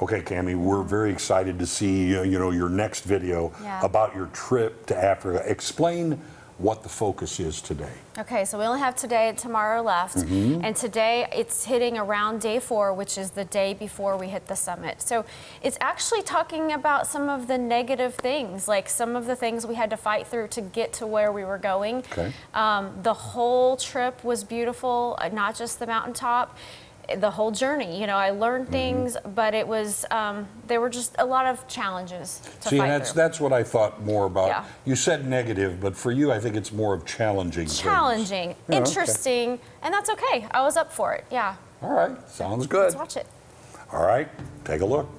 Okay, Cami, we're very excited to see your next video about your trip to Africa. Explain what the focus is today. Okay, so we only have today and tomorrow left, and today it's hitting around day 4, which is the day before we hit the summit. So it's actually talking about some of the negative things, like some of the things we had to fight through to get to where we were going. Okay. The whole trip was beautiful, not just the mountaintop. The whole journey, I learned things, but it was there were just a lot of challenges to fight through. That's what I thought more about. Yeah. You said negative, but for you, I think it's more of challenging. Challenging, interesting, and that's okay. I was up for it. Yeah. All right, sounds good. Let's watch it. All right, take a look.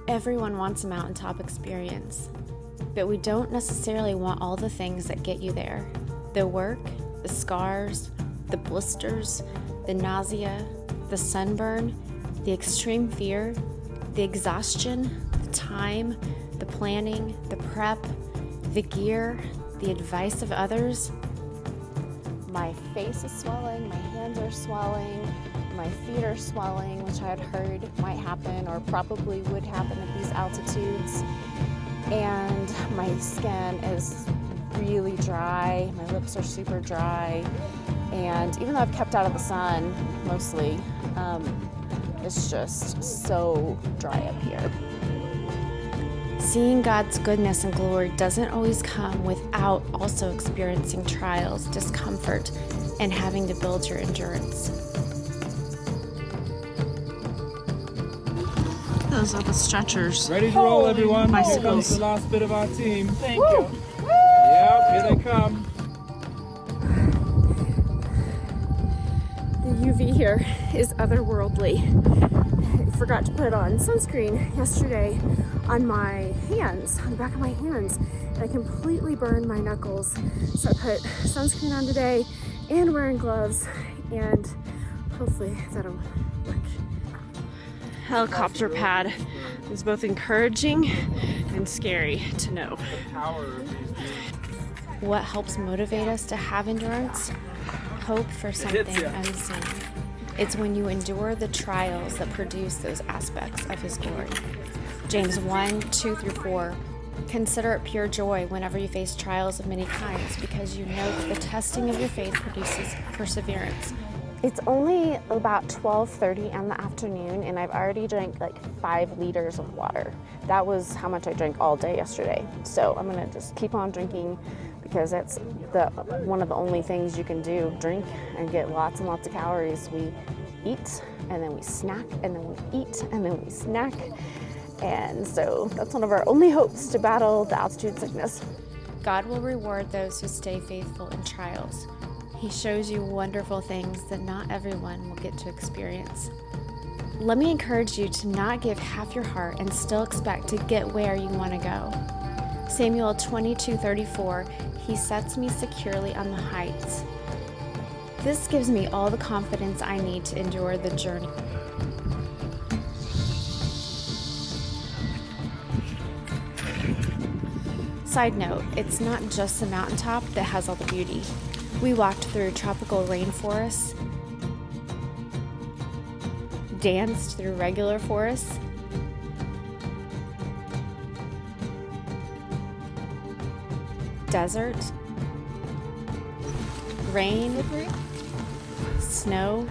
Everyone wants a mountaintop experience, but we don't necessarily want all the things that get you there. The work, the scars, the blisters, the nausea, the sunburn, the extreme fear, the exhaustion, the time, the planning, the prep, the gear, the advice of others. My face is swelling, my hands are swelling, my feet are swelling, which I had heard might happen or probably would happen at these altitudes. And my skin is really dry, my lips are super dry, and even though I've kept out of the sun mostly, it's just so dry up here. Seeing God's goodness and glory doesn't always come without also experiencing trials, discomfort, and having to build your endurance. Those are the stretchers. Ready to roll, everyone. Bicycles. Here comes the last bit of our team. Thank you. Yeah, here they come. The UV here is otherworldly. I forgot to put on sunscreen yesterday on my hands, on the back of my hands, and I completely burned my knuckles. So I put sunscreen on today and wearing gloves, and hopefully that'll work. Helicopter pad is both encouraging and scary to know. What helps motivate us to have endurance? Hope for something unseen. It's when you endure the trials that produce those aspects of His glory. James 1:2-4. Consider it pure joy whenever you face trials of many kinds, because you know that the testing of your faith produces perseverance. It's only about 12:30 in the afternoon, and I've already drank like 5 liters of water. That was how much I drank all day yesterday. So I'm gonna just keep on drinking, because that's one of the only things you can do, drink and get lots and lots of calories. We eat, and then we snack, and then we eat, and then we snack. And so that's one of our only hopes to battle the altitude sickness. God will reward those who stay faithful in trials. He shows you wonderful things that not everyone will get to experience. Let me encourage you to not give half your heart and still expect to get where you want to go. Samuel 22:34, He sets me securely on the heights. This gives me all the confidence I need to endure the journey. Side note, it's not just the mountaintop that has all the beauty. We walked through tropical rainforests, danced through regular forests, desert, rain, snow,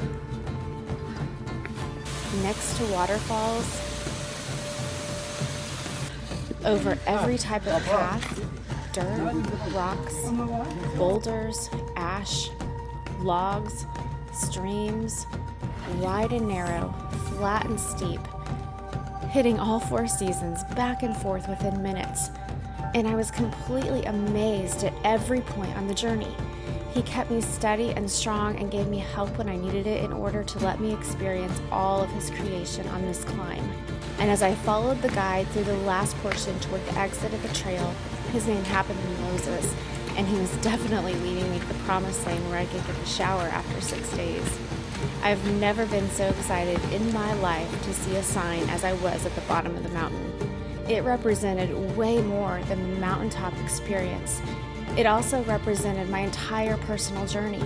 next to waterfalls, over every type of path, dirt, rocks, boulders, ash, logs, streams, wide and narrow, flat and steep, hitting all 4 seasons back and forth within minutes. And I was completely amazed at every point on the journey. He kept me steady and strong and gave me help when I needed it in order to let me experience all of His creation on this climb. And as I followed the guide through the last portion toward the exit of the trail, his name happened to be Moses, and he was definitely leading me to the promised land where I could get a shower after 6 days. I've never been so excited in my life to see a sign as I was at the bottom of the mountain. It represented way more than the mountaintop experience. It also represented my entire personal journey.